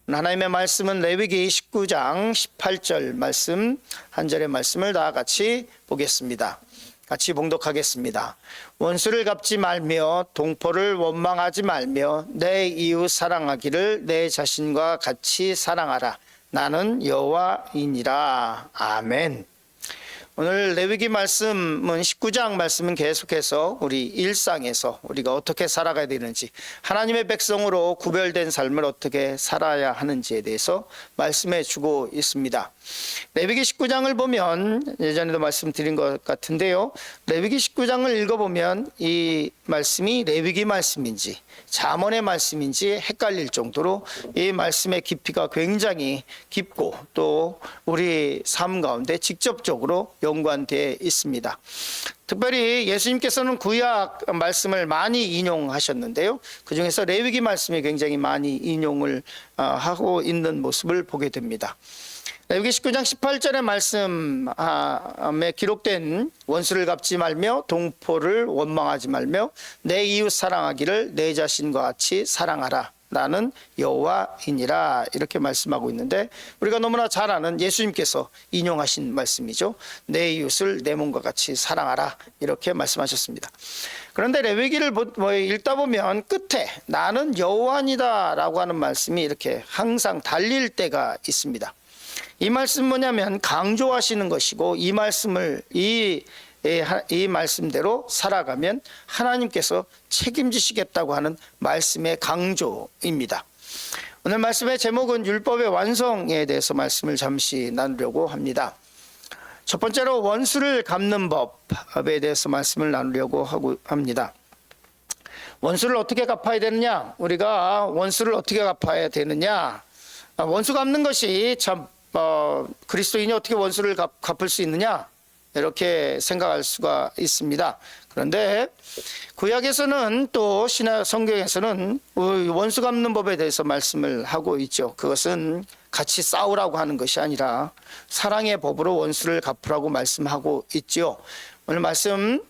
하나님의 말씀은 레위기 19장 18절 말씀, 한 절의 말씀을 다 같이 보겠습니다. 같이 봉독하겠습니다. 원수를 갚지 말며 동포를 원망하지 말며 내 이웃 사랑하기를 내 자신과 같이 사랑하라. 나는 여호와이니라. 아멘. 오늘 레위기 말씀은 19장 말씀은 계속해서 우리 일상에서 우리가 어떻게 살아가야 되는지, 하나님의 백성으로 구별된 삶을 어떻게 살아야 하는지에 대해서 말씀해 주고 있습니다. 레위기 19장을 보면 예전에도 말씀드린 것 같은데요, 레위기 19장을 읽어보면 이 말씀이 레위기 말씀인지 잠언의 말씀인지 헷갈릴 정도로 이 말씀의 깊이가 굉장히 깊고 또 우리 삶 가운데 직접적으로 연관되어 있습니다. 특별히 예수님께서는 구약 말씀을 많이 인용하셨는데요, 그 중에서 레위기 말씀이 굉장히 많이 인용을 하고 있는 모습을 보게 됩니다. 레위기 19장 18절의 말씀에 기록된 원수를 갚지 말며 동포를 원망하지 말며 내 이웃 사랑하기를 내 자신과 같이 사랑하라. 나는 여호와이니라. 이렇게 말씀하고 있는데, 우리가 너무나 잘 아는 예수님께서 인용하신 말씀이죠. 내 이웃을 내 몸과 같이 사랑하라. 이렇게 말씀하셨습니다. 그런데 레위기를 읽다 보면 끝에 나는 여호와이다 라고 하는 말씀이 이렇게 항상 달릴 때가 있습니다. 이 말씀은 뭐냐면 강조하시는 것이고, 이 말씀을 이 말씀대로 살아가면 하나님께서 책임지시겠다고 하는 말씀의 강조입니다. 오늘 말씀의 제목은 율법의 완성에 대해서 말씀을 잠시 나누려고 합니다. 첫 번째로 원수를 갚는 법에 대해서 말씀을 나누려고 하고 합니다. 원수를 어떻게 갚아야 되느냐? 우리가 원수를 어떻게 갚아야 되느냐? 원수 갚는 것이 참 그리스도인이 어떻게 원수를 갚을 수 있느냐? 이렇게 생각할 수가 있습니다. 그런데 구약에서는 또 성경에서는 원수 갚는 법에 대해서 말씀을 하고 있죠. 그것은 같이 싸우라고 하는 것이 아니라 사랑의 법으로 원수를 갚으라고 말씀하고 있죠. 오늘 말씀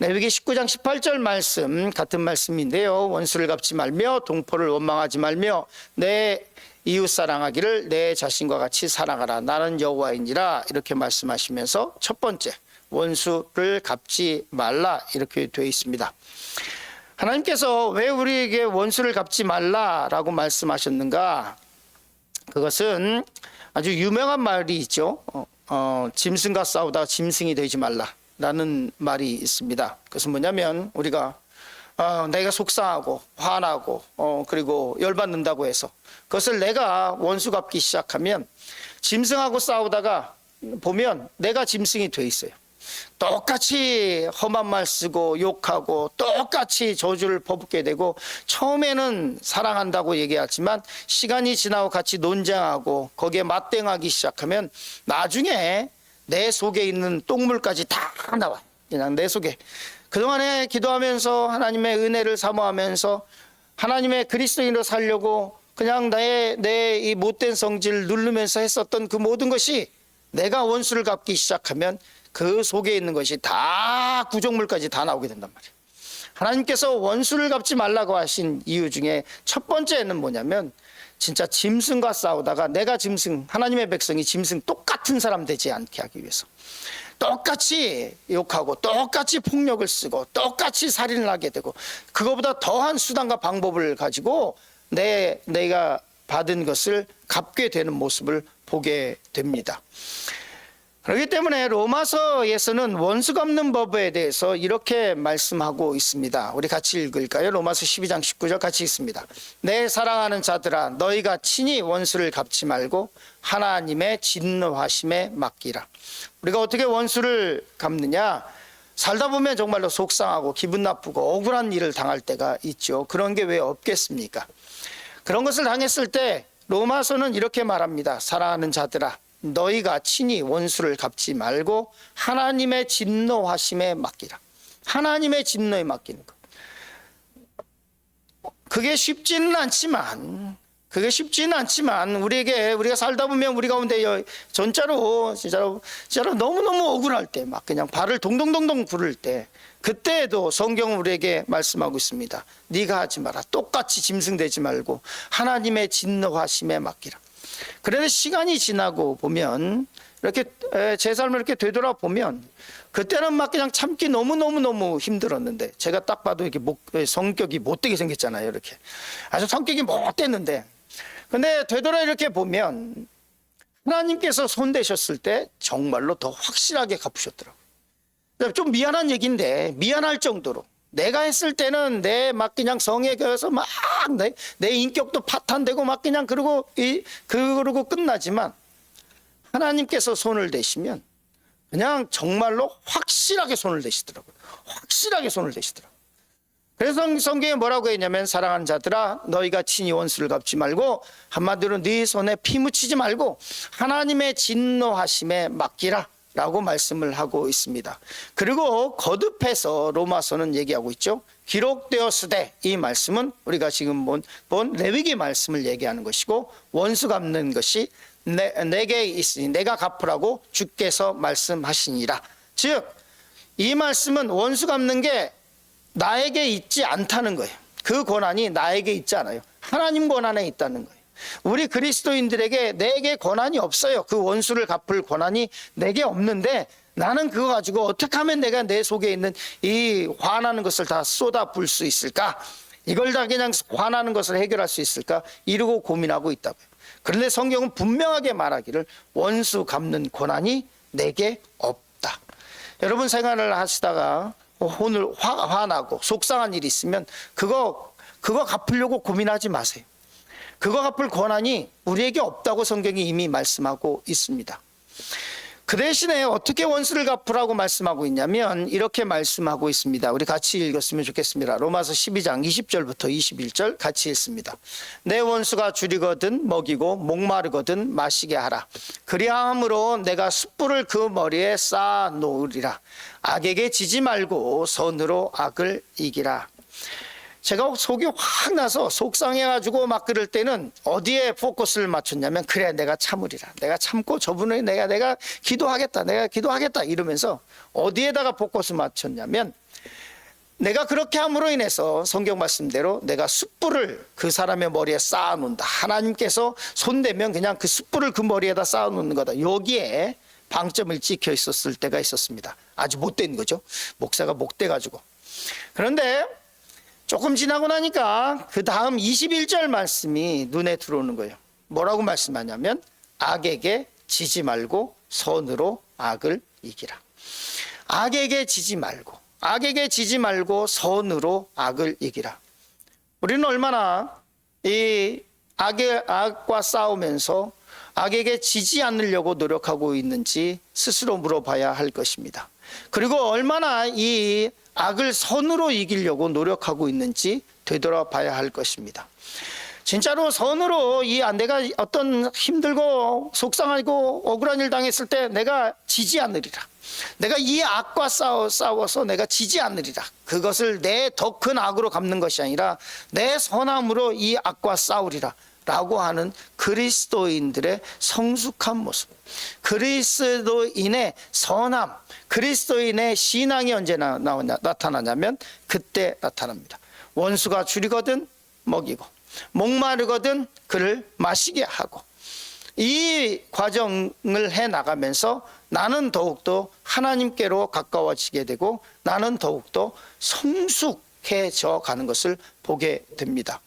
레위기 19장 18절 말씀 같은 말씀인데요, 원수를 갚지 말며 동포를 원망하지 말며 내 이웃 사랑하기를 내 자신과 같이 사랑하라. 나는 여호와이니라. 이렇게 말씀하시면서 첫 번째, 원수를 갚지 말라. 이렇게 되어 있습니다. 하나님께서 왜 우리에게 원수를 갚지 말라라고 말씀하셨는가? 그것은 아주 유명한 말이 있죠. 짐승과 싸우다가 짐승이 되지 말라라는 말이 있습니다. 그것은 뭐냐면 우리가 내가 속상하고 화나고 그리고 열받는다고 해서 그것을 내가 원수 갚기 시작하면 짐승하고 싸우다가 보면 내가 짐승이 돼 있어요. 똑같이 험한 말 쓰고 욕하고 똑같이 저주를 퍼붓게 되고, 처음에는 사랑한다고 얘기하지만 시간이 지나고 같이 논쟁하고 거기에 맞대응하기 시작하면 나중에 내 속에 있는 똥물까지 다 나와요. 그냥 내 속에. 그동안에 기도하면서 하나님의 은혜를 사모하면서 하나님의 그리스도인으로 살려고 그냥 내 이 못된 성질을 누르면서 했었던 그 모든 것이 내가 원수를 갚기 시작하면 그 속에 있는 것이 다 구정물까지 다 나오게 된단 말이에요. 하나님께서 원수를 갚지 말라고 하신 이유 중에 첫 번째는 뭐냐면 진짜 짐승과 싸우다가 내가 짐승, 하나님의 백성이 짐승 똑같은 사람 되지 않게 하기 위해서 똑같이 욕하고 똑같이 폭력을 쓰고 똑같이 살인을 하게 되고, 그거보다 더한 수단과 방법을 가지고 내가 받은 것을 갚게 되는 모습을 보게 됩니다. 그렇기 때문에 로마서에서는 원수 갚는 법에 대해서 이렇게 말씀하고 있습니다. 우리 같이 읽을까요? 로마서 12장 19절 같이 읽습니다. 내 사랑하는 자들아, 너희가 친히 원수를 갚지 말고 하나님의 진노하심에 맡기라. 우리가 어떻게 원수를 갚느냐? 살다 보면 정말로 속상하고 기분 나쁘고 억울한 일을 당할 때가 있죠. 그런 게 왜 없겠습니까? 그런 것을 당했을 때 로마서는 이렇게 말합니다. 사랑하는 자들아, 너희가 친히 원수를 갚지 말고 하나님의 진노하심에 맡기라. 하나님의 진노에 맡기는 것. 그게 쉽지는 않지만 그게 쉽지는 않지만 우리가 살다 보면 우리 가운데 진짜로 너무너무 억울할 때 막 그냥 발을 동동동동 구를 때 그때에도 성경은 우리에게 말씀하고 있습니다. 네가 하지 마라. 똑같이 짐승되지 말고 하나님의 진노하심에 맡기라. 그런데 시간이 지나고 보면 이렇게 제 삶을 이렇게 되돌아보면 그때는 막 그냥 참기 너무 힘들었는데 제가 딱 봐도 이렇게 성격이 못되게 생겼잖아요. 이렇게 아주 성격이 못됐는데 근데 되돌아 이렇게 보면 하나님께서 손대셨을 때 정말로 더 확실하게 갚으셨더라고요. 좀 미안한 얘기인데 미안할 정도로 내가 했을 때는 내 막 그냥 성에 겨서 막 내 인격도 파탄되고 막 그냥 그러고 끝나지만 하나님께서 손을 대시면 그냥 정말로 확실하게 손을 대시더라고요. 확실하게 손을 대시더라고요. 그래서 성경에 뭐라고 했냐면 사랑하는 자들아 너희가 친히 원수를 갚지 말고 한마디로 네 손에 피 묻히지 말고 하나님의 진노하심에 맡기라 라고 말씀을 하고 있습니다. 그리고 거듭해서 로마서는 얘기하고 있죠. 기록되었으되 이 말씀은 우리가 지금 본 레위기 말씀을 얘기하는 것이고 원수 갚는 것이 내게 있으니 내가 갚으라고 주께서 말씀하시니라. 즉 이 말씀은 원수 갚는 게 나에게 있지 않다는 거예요. 그 권한이 나에게 있지 않아요. 하나님 권한에 있다는 거예요. 우리 그리스도인들에게 내게 권한이 없어요. 그 원수를 갚을 권한이 내게 없는데 나는 그거 가지고 어떻게 하면 내가 내 속에 있는 이 화나는 것을 다 쏟아부을 수 있을까? 이걸 다 그냥 화나는 것을 해결할 수 있을까? 이러고 고민하고 있다고요. 그런데 성경은 분명하게 말하기를 원수 갚는 권한이 내게 없다. 여러분 생활을 하시다가 오늘 화나고 속상한 일이 있으면 그거 갚으려고 고민하지 마세요. 그거 갚을 권한이 우리에게 없다고 성경이 이미 말씀하고 있습니다. 그 대신에 어떻게 원수를 갚으라고 말씀하고 있냐면 이렇게 말씀하고 있습니다. 우리 같이 읽었으면 좋겠습니다. 로마서 12장 20절부터 21절 같이 읽습니다. 내 원수가 줄이거든 먹이고 목마르거든 마시게 하라. 그리함으로 내가 숯불을 그 머리에 쌓아 놓으리라. 악에게 지지 말고 선으로 악을 이기라. 제가 속이 확 나서 속상해가지고 막 그럴 때는 어디에 포커스를 맞췄냐면 그래 내가 참으리라. 내가 참고 저분을 내가 기도하겠다 이러면서 어디에다가 포커스 맞췄냐면 내가 그렇게 함으로 인해서 성경 말씀대로 내가 숯불을 그 사람의 머리에 쌓아놓는다. 하나님께서 손대면 그냥 그 숯불을 그 머리에다 쌓아놓는 거다. 여기에 방점을 찍혀 있었을 때가 있었습니다. 아주 못된 거죠. 목사가 목돼가지고. 그런데 조금 지나고 나니까 그 다음 21절 말씀이 눈에 들어오는 거예요. 뭐라고 말씀하냐면 악에게 지지 말고 선으로 악을 이기라. 악에게 지지 말고 선으로 악을 이기라. 우리는 얼마나 이 악과 싸우면서 악에게 지지 않으려고 노력하고 있는지 스스로 물어봐야 할 것입니다. 그리고 얼마나 이 악을 선으로 이기려고 노력하고 있는지 되돌아봐야 할 것입니다. 진짜로 선으로 내가 어떤 힘들고 속상하고 억울한 일 당했을 때 내가 지지 않으리라. 내가 이 악과 싸워서 내가 지지 않으리라. 그것을 내 더 큰 악으로 갚는 것이 아니라 내 선함으로 이 악과 싸우리라 라고 하는 그리스도인들의 성숙한 모습, 그리스도인의 선함, 그리스도인의 신앙이 언제 나타나냐면 그때 나타납니다. 원수가 줄이거든 먹이고 목마르거든 그를 마시게 하고 이 과정을 해나가면서 나는 더욱더 하나님께로 가까워지게 되고 나는 더욱더 성숙해져 가는 것을 보게 됩니다.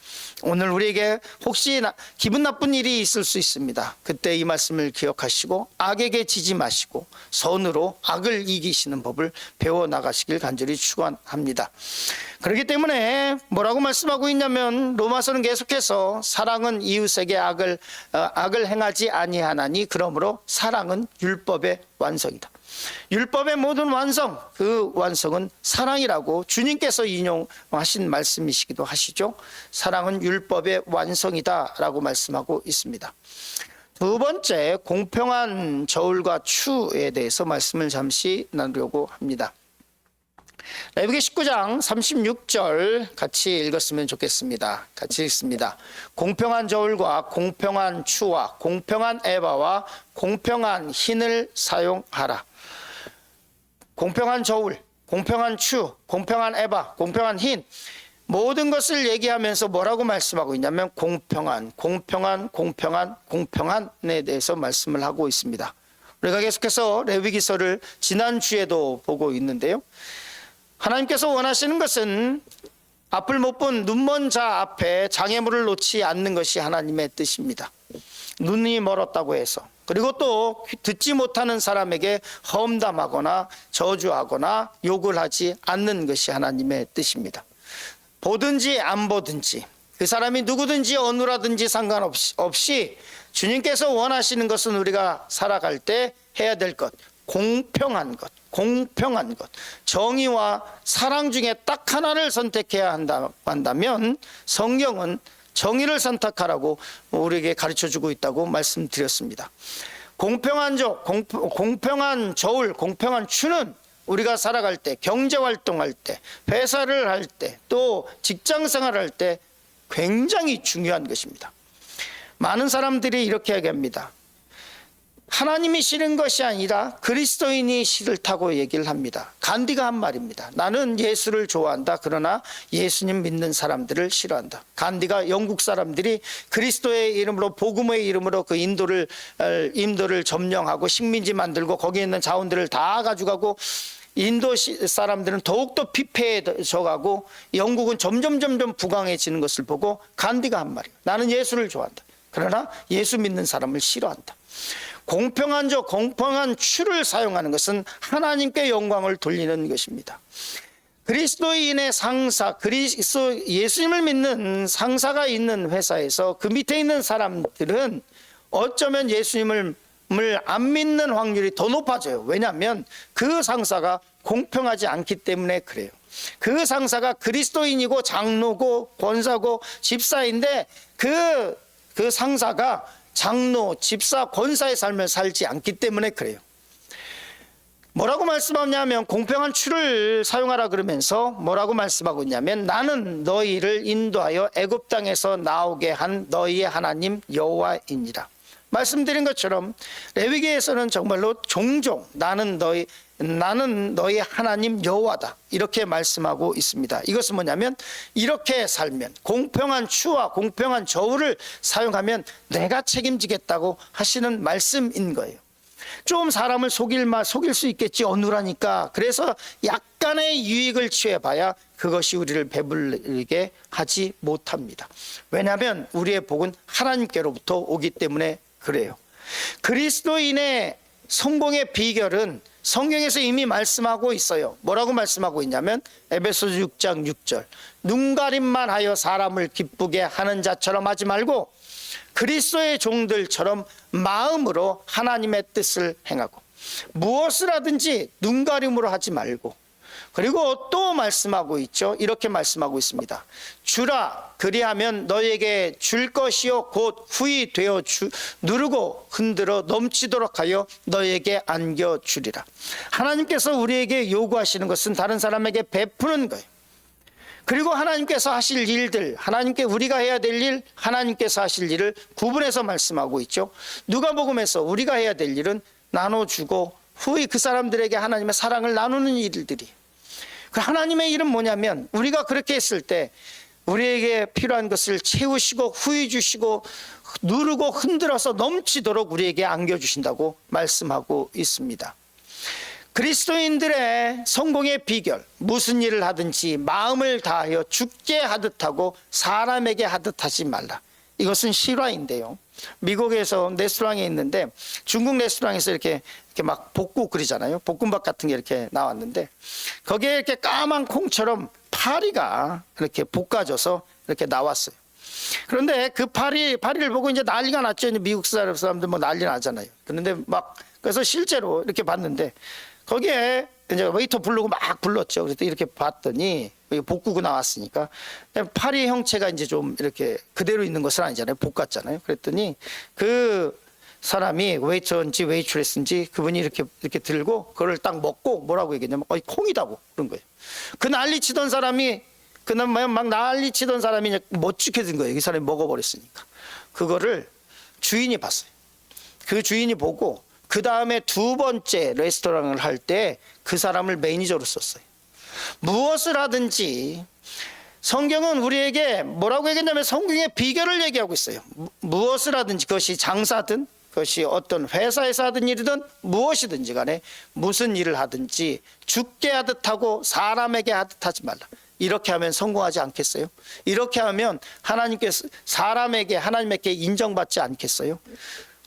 오늘 우리에게 혹시 기분 나쁜 일이 있을 수 있습니다. 그때 이 말씀을 기억하시고 악에게 지지 마시고 선으로 악을 이기시는 법을 배워나가시길 간절히 축원합니다. 그렇기 때문에 뭐라고 말씀하고 있냐면 로마서는 계속해서 사랑은 이웃에게 악을 행하지 아니하나니 그러므로 사랑은 율법의 완성이다. 율법의 모든 완성, 그 완성은 사랑이라고 주님께서 인용하신 말씀이시기도 하시죠. 사랑은 율법의 완성이다 라고 말씀하고 있습니다. 두 번째, 공평한 저울과 추에 대해서 말씀을 잠시 나누려고 합니다. 레위기 19장 36절 같이 읽었으면 좋겠습니다. 같이 읽습니다. 공평한 저울과 공평한 추와 공평한 에바와 공평한 흰을 사용하라. 공평한 저울, 공평한 추, 공평한 에바, 공평한 흰, 모든 것을 얘기하면서 뭐라고 말씀하고 있냐면 공평한에 대해서 말씀을 하고 있습니다. 우리가 계속해서 레위기서를 지난주에도 보고 있는데요. 하나님께서 원하시는 것은 앞을 못 본 눈먼 자 앞에 장애물을 놓지 않는 것이 하나님의 뜻입니다. 눈이 멀었다고 해서, 그리고 또 듣지 못하는 사람에게 험담하거나 저주하거나 욕을 하지 않는 것이 하나님의 뜻입니다. 보든지 안 보든지, 그 사람이 누구든지 어느라든지 상관없이 주님께서 원하시는 것은 우리가 살아갈 때 해야 될 것, 공평한 것, 정의와 사랑 중에 딱 하나를 선택해야 한다면 성경은 정의를 선택하라고 우리에게 가르쳐주고 있다고 말씀드렸습니다. 공평한 저울, 공평한 추는 우리가 살아갈 때, 경제활동할 때, 회사를 할 때, 또 직장생활할 때 굉장히 중요한 것입니다. 많은 사람들이 이렇게 얘기합니다. 하나님이 싫은 것이 아니라 그리스도인이 싫다고 얘기를 합니다. 간디가 한 말입니다. 나는 예수를 좋아한다. 그러나 예수님 믿는 사람들을 싫어한다. 간디가 영국 사람들이 그리스도의 이름으로, 복음의 이름으로 그 인도를 점령하고 식민지 만들고 거기에 있는 자원들을 다 가져가고 인도 사람들은 더욱더 피폐해져 가고 영국은 점점 부강해지는 것을 보고 간디가 한 말이에요. 나는 예수를 좋아한다. 그러나 예수 믿는 사람을 싫어한다. 공평한 추를 사용하는 것은 하나님께 영광을 돌리는 것입니다. 그리스도인의 상사, 예수님을 믿는 상사가 있는 회사에서 그 밑에 있는 사람들은 어쩌면 예수님을 안 믿는 확률이 더 높아져요. 왜냐하면 그 상사가 공평하지 않기 때문에 그래요. 그 상사가 그리스도인이고 장로고 권사고 집사인데 그 상사가 장로, 집사, 권사의 삶을 살지 않기 때문에 그래요. 뭐라고 말씀하냐면 공평한 추를 사용하라 그러면서 뭐라고 말씀하고 있냐면 나는 너희를 인도하여 애굽 땅에서 나오게 한 너희의 하나님 여호와이니라. 말씀드린 것처럼 레위기에서는 정말로 종종 나는 너희 하나님 여호와다 이렇게 말씀하고 있습니다. 이것은 뭐냐면 이렇게 살면, 공평한 추와 공평한 저울을 사용하면 내가 책임지겠다고 하시는 말씀인 거예요. 좀 사람을 속일 수 있겠지, 어눌하니까. 그래서 약간의 유익을 취해봐야 그것이 우리를 배불리게 하지 못합니다. 왜냐하면 우리의 복은 하나님께로부터 오기 때문에 그래요. 그리스도인의 성공의 비결은 성경에서 이미 말씀하고 있어요. 뭐라고 말씀하고 있냐면 에베소서 6장 6절, 눈가림만 하여 사람을 기쁘게 하는 자처럼 하지 말고 그리스도의 종들처럼 마음으로 하나님의 뜻을 행하고, 무엇을 하든지 눈가림으로 하지 말고. 그리고 또 말씀하고 있죠. 이렇게 말씀하고 있습니다. 주라, 그리하면 너에게 줄 것이요 곧 후히 되어 누르고 흔들어 넘치도록 하여 너에게 안겨주리라. 하나님께서 우리에게 요구하시는 것은 다른 사람에게 베푸는 거예요. 그리고 하나님께서 하실 일들, 우리가 해야 될 일, 하나님께서 하실 일을 구분해서 말씀하고 있죠. 누가복음에서 우리가 해야 될 일은 나눠주고 후히 그 사람들에게 하나님의 사랑을 나누는 일들이. 그 하나님의 일은 뭐냐면 우리가 그렇게 했을 때 우리에게 필요한 것을 채우시고 후히 주시고 누르고 흔들어서 넘치도록 우리에게 안겨주신다고 말씀하고 있습니다. 그리스도인들의 성공의 비결, 무슨 일을 하든지 마음을 다하여 주께 하듯 하고 사람에게 하듯 하지 말라. 이것은 실화인데요. 미국에서 레스토랑에 있는데 중국 레스토랑에서 이렇게 막 볶고 그러잖아요. 볶음밥 같은 게 이렇게 나왔는데 거기에 이렇게 까만 콩처럼 파리가 이렇게 볶아져서 이렇게 나왔어요. 그런데 그 파리를 보고 이제 난리가 났죠. 이제 미국 사람들 뭐 난리 나잖아요. 그런데 그래서 실제로 이렇게 봤는데 거기에 이제 웨이터 부르고 막 불렀죠. 그래서 이렇게 봤더니 볶고 나왔으니까 파리 형체가 이제 좀 이렇게 그대로 있는 것은 아니잖아요. 볶았잖아요. 그랬더니 그 사람이 웨이터인지 웨이트레스인지 그분이 이렇게 들고 그걸 딱 먹고 뭐라고 얘기했냐면 콩이다고 그런 거예요. 그 난리치던 사람이 그날 막 난리치던 사람이 못 지켜진 거예요. 이 사람이 먹어버렸으니까. 그거를 주인이 봤어요. 그 주인이 보고 그 다음에 두 번째 레스토랑을 할 때 그 사람을 매니저로 썼어요. 무엇을 하든지 성경은 우리에게 뭐라고 얘기했냐면 성경의 비결을 얘기하고 있어요. 무엇을 하든지 그것이 장사든 그것이 어떤 회사에서 하든 일이든 무엇이든지 간에 무슨 일을 하든지 죽게 하듯 하고 사람에게 하듯 하지 말라. 이렇게 하면 성공하지 않겠어요? 이렇게 하면 하나님께서 사람에게 하나님께 인정받지 않겠어요?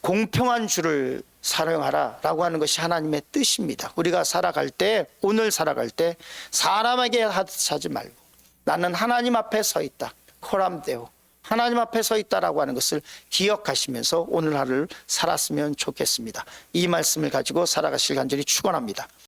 공평한 주를 사랑하라 라고 하는 것이 하나님의 뜻입니다. 우리가 살아갈 때 오늘 살아갈 때 사람에게 하듯 하지 말고 나는 하나님 앞에 서 있다. 코람데오 하나님 앞에 서 있다라고 하는 것을 기억하시면서 오늘 하루를 살았으면 좋겠습니다. 이 말씀을 가지고 살아가실 간절히 축원합니다.